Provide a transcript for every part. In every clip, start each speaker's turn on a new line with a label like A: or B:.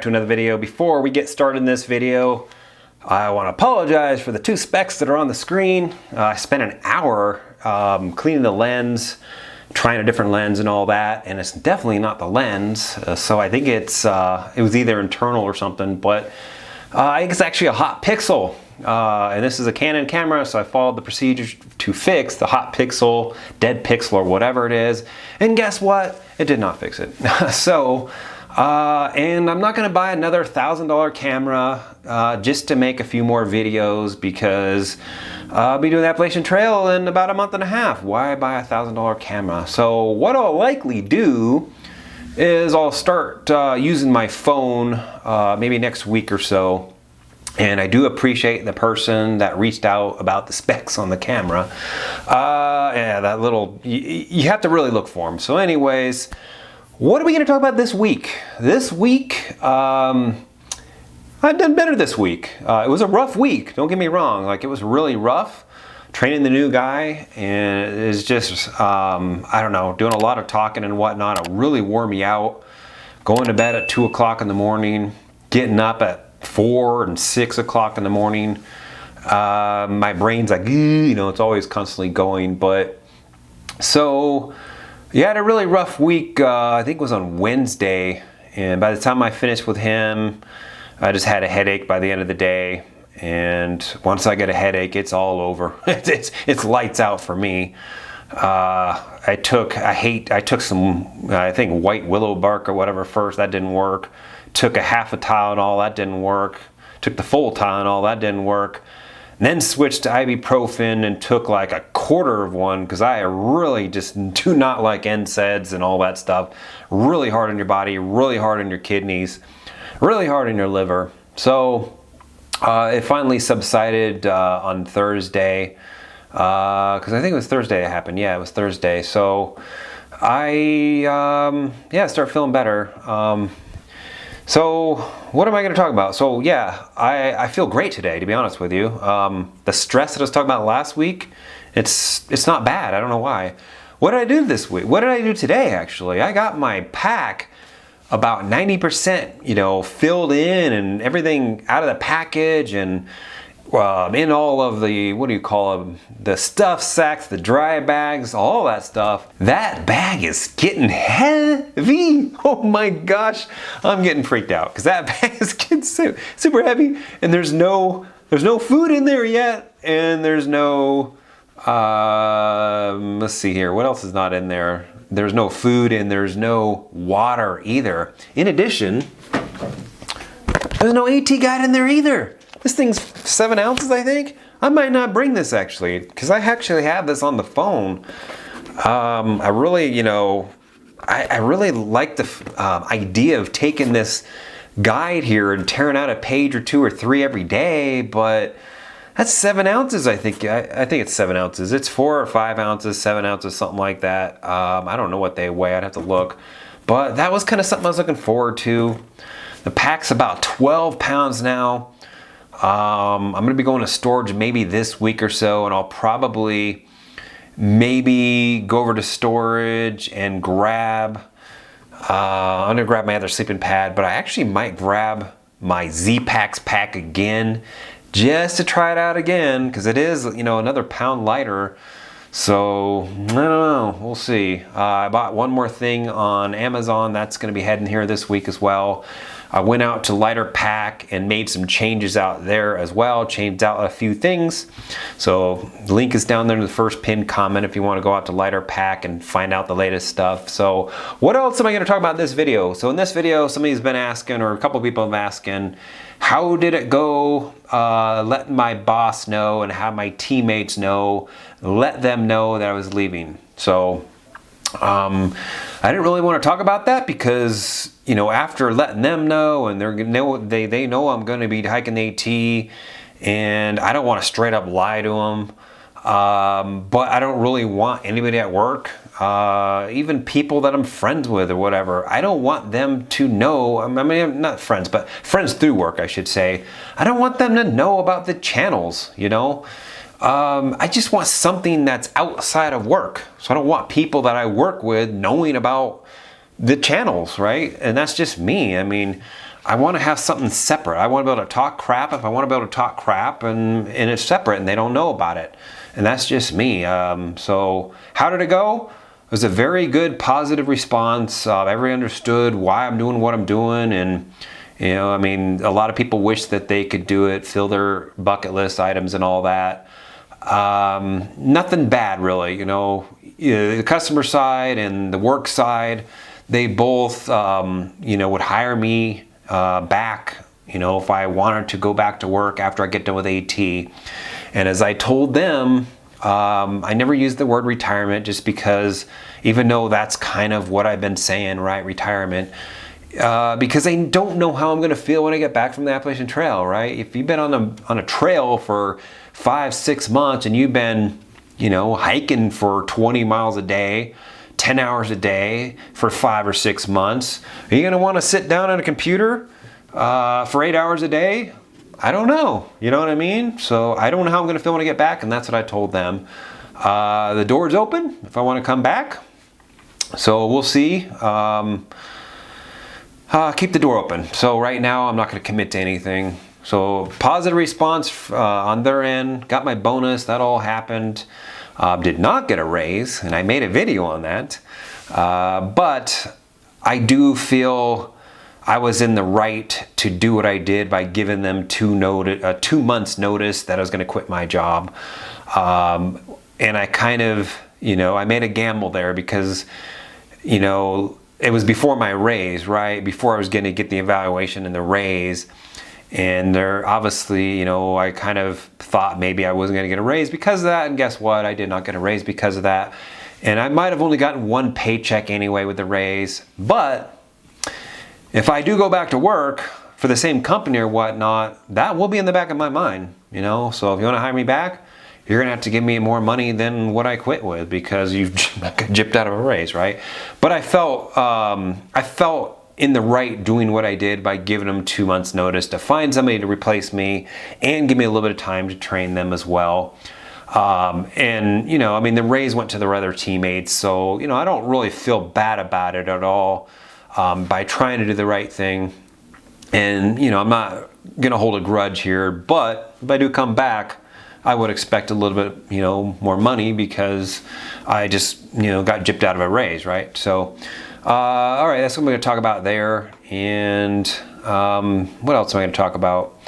A: To another video. Before we get started in this video, I want to apologize for the two specs that are on the screen. I spent an hour cleaning the lens, trying a different lens and all that, and it's definitely not the lens. So I think it was either internal or something, but I think it's actually a hot pixel. And this is a Canon camera, so I followed the procedure to fix the hot pixel, dead pixel, or whatever it is. And guess what? It did not fix it. And I'm not going to buy another $1,000 camera just to make a few more videos, because I'll be doing the Appalachian Trail in about a month and a half. Why buy a $1,000 camera? So what I'll likely do is I'll start using my phone maybe next week or so. And I do appreciate the person that reached out about the specs on the camera. Yeah, that little, you have to really look for them. So anyways, what are we going to talk about this week? This week, I've done better this week. It was a rough week, don't get me wrong. Like, it was really rough training the new guy, and it's just, I don't know, doing a lot of talking and whatnot. It really wore me out. Going to bed at 2 o'clock in the morning, getting up at 4 and 6 o'clock in the morning. My brain's like, you know, it's always constantly going. But so, yeah, I had a really rough week. I think it was on Wednesday, and by the time I finished with him, I just had a headache by the end of the day. And once I get a headache, it's all over. It's lights out for me. I took some, I think, white willow bark or whatever first. That didn't work. Took a half a Tylenol. That didn't work. Took the full Tylenol. That didn't work. And then switched to ibuprofen and took like a quarter of one, because I really just do not like NSAIDs and all that stuff. Really hard on your body, really hard on your kidneys, really hard on your liver. So it finally subsided on Thursday, because I think it was Thursday it happened. Yeah, it was Thursday. So I started feeling better. So what am I going to talk about? So yeah, I feel great today, to be honest with you. The stress that I was talking about last week, it's not bad. I don't know why. What did I do this week? What did I do today, actually? I got my pack about 90%, you know, filled in, and everything out of the package, and in all of the, what do you call them, the stuff sacks, the dry bags, all that stuff. That bag is getting heavy. Oh my gosh, I'm getting freaked out, because that bag is getting super heavy, and there's no food in there yet, and there's no, let's see here, what else is not in there? There's no food, and there's no water either. In addition, there's no AT guide in there either. This thing's 7 ounces, I think. I might not bring this, actually, because I actually have this on the phone. I really, you know, I really like the idea of taking this guide here and tearing out a page or 2 or 3 every day, but that's 7 ounces, I think. I think it's 7 ounces. It's 4 or 5 ounces, 7 ounces, something like that. I don't know what they weigh. I'd have to look. But that was kind of something I was looking forward to. The pack's about 12 pounds now. I'm going to be going to storage maybe this week or so, and I'll probably maybe go over to storage and grab, I'm going to grab my other sleeping pad, but I actually might grab my Z-Packs pack again, just to try it out again, because it is, you know, another pound lighter. So I don't know, we'll see. I bought one more thing on Amazon. That's going to be heading here this week as well. I went out to Lighter Pack and made some changes out there as well. Changed out a few things. So the link is down there in the first pinned comment if you want to go out to Lighter Pack and find out the latest stuff. So what else am I going to talk about in this video? So in this video, somebody's been asking, or a couple people have been asking, how did it go letting my boss know and have my teammates know, let them know that I was leaving. So I didn't really want to talk about that, because, you know, after letting them know, and they know I'm going to be hiking the AT, and I don't want to straight up lie to them, but I don't really want anybody at work, even people that I'm friends with or whatever, I don't want them to know. I mean, not friends, but friends through work, I should say. I don't want them to know about the channels, you know. I just want something that's outside of work. So I don't want people that I work with knowing about the channels, right? And that's just me. I mean, I want to have something separate. I want to be able to talk crap if I want to be able to talk crap, and it's separate and they don't know about it. And that's just me. So how did it go? It was a very good, positive response. Everybody understood why I'm doing what I'm doing. And, you know, I mean, a lot of people wish that they could do it, fill their bucket list items and all that. Nothing bad, really. You know, the customer side and the work side, they both, you know, would hire me back, you know, if I wanted to go back to work after I get done with AT. And as I told them, I never used the word retirement, just because, even though that's kind of what I've been saying, right, retirement, because I don't know how I'm going to feel when I get back from the Appalachian Trail, right? If you've been on a trail for 5-6 months and you've been, you know, hiking for 20 miles a day, 10 hours a day for 5 or 6 months, are you going to want to sit down on a computer for 8 hours a day? I don't know. You know what I mean? So I don't know how I'm going to feel when I get back, and that's what I told them. The door's open if I want to come back. So we'll see. Keep the door open. So right now I'm not going to commit to anything. So positive response on their end. Got my bonus. That all happened. Did not get a raise, and I made a video on that. But I do feel I was in the right to do what I did by giving them 2 months notice that I was going to quit my job. And I kind of, you know, I made a gamble there because, you know, it was before my raise, right? Before I was going to get the evaluation and the raise. And there, obviously, you know, I kind of thought maybe I wasn't going to get a raise because of that. And guess what? I did not get a raise because of that. And I might have only gotten 1 paycheck anyway with the raise. But if I do go back to work for the same company or whatnot, that will be in the back of my mind, you know? So if you want to hire me back, you're going to have to give me more money than what I quit with, because you've gypped out of a raise, right? But I felt in the right doing what I did by giving them 2 months notice to find somebody to replace me and give me a little bit of time to train them as well. And, you know, I mean, the raise went to their other teammates, so, you know, I don't really feel bad about it at all, by trying to do the right thing. And, you know, I'm not going to hold a grudge here, but if I do come back, I would expect a little bit, you know, more money, because I just, you know, got gypped out of a raise, right? So, all right, that's what I'm going to talk about there. And what else am I going to talk about?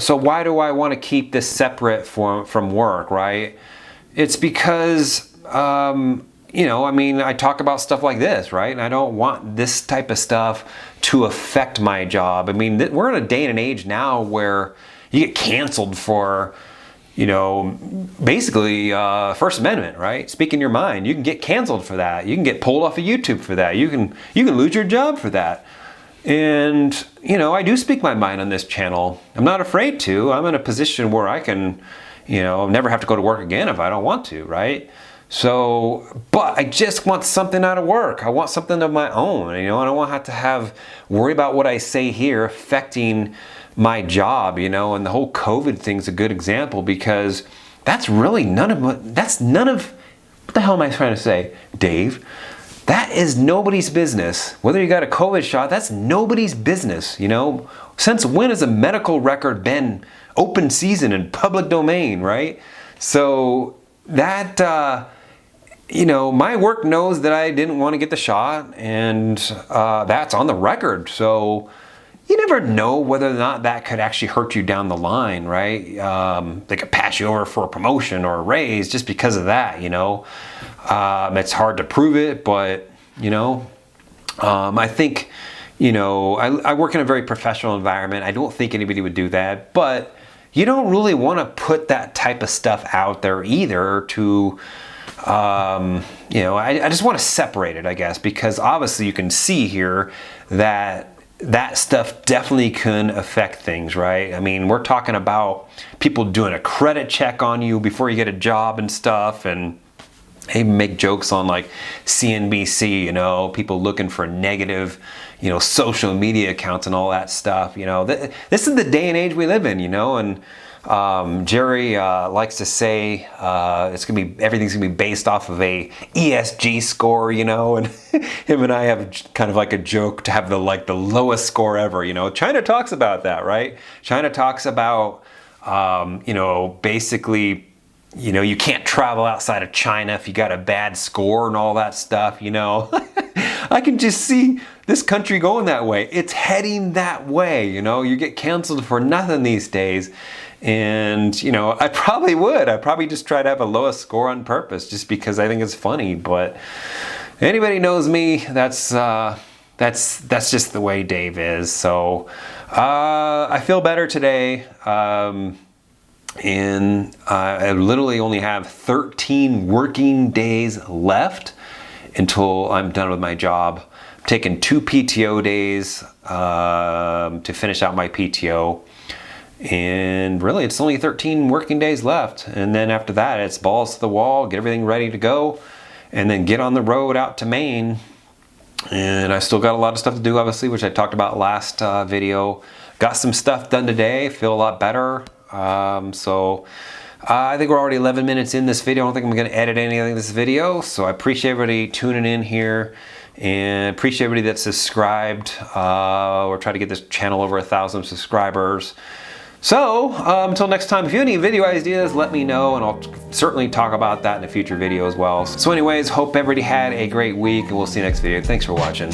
A: So why do I want to keep this separate from work, right? It's because, you know, I mean, I talk about stuff like this, right? And I don't want this type of stuff to affect my job. I mean, we're in a day and an age now where you get canceled for, you know, basically First Amendment, right? Speaking your mind. You can get canceled for that. You can get pulled off of YouTube for that. You can lose your job for that. And, you know, I do speak my mind on this channel. I'm not afraid to. I'm in a position where I can, you know, never have to go to work again if I don't want to, right? So, but I just want something out of work. I want something of my own, you know. I don't want to have worry about what I say here affecting my job, you know. And the whole COVID thing's a good example, because that's really none of what the hell am I trying to say, Dave? That is nobody's business. Whether you got a COVID shot, that's nobody's business, you know. Since when has a medical record been open season and public domain, right? So that, you know, my work knows that I didn't want to get the shot, and that's on the record. So you never know whether or not that could actually hurt you down the line, right? They could pass you over for a promotion or a raise just because of that, you know. It's hard to prove it, but, you know, I think, you know, I work in a very professional environment. I don't think anybody would do that, but you don't really want to put that type of stuff out there either to, you know, I just want to separate it, I guess, because obviously you can see here that stuff definitely can affect things, right? I mean, we're talking about people doing a credit check on you before you get a job and stuff, and they make jokes on like CNBC, you know, people looking for negative, you know, social media accounts and all that stuff, you know. This is the day and age we live in, you know, and Jerry likes to say everything's gonna be based off of a ESG score, you know, and him and I have kind of like a joke to have the lowest score ever, you know. China talks about that, right? China talks about, you know, basically, you know, you can't travel outside of China if you got a bad score and all that stuff, you know. I can just see this country going that way. It's heading that way, you know. You get canceled for nothing these days. And, you know, I probably would. I'd probably just try to have a lowest score on purpose just because I think it's funny. But anybody knows me, that's just the way Dave is. So I feel better today. And I literally only have 13 working days left until I'm done with my job. I'm taking 2 PTO days to finish out my PTO. And really, it's only 13 working days left. And then after that, it's balls to the wall, get everything ready to go, and then get on the road out to Maine. And I still got a lot of stuff to do, obviously, which I talked about last video. Got some stuff done today, feel a lot better. I think we're already 11 minutes in this video. I don't think I'm going to edit anything in this video. So I appreciate everybody tuning in here, and appreciate everybody that's subscribed. We're trying to get this channel over 1,000 subscribers. So until next time, if you have any video ideas, let me know, and I'll certainly talk about that in a future video as well. So anyways, hope everybody had a great week, and we'll see you next video. Thanks for watching.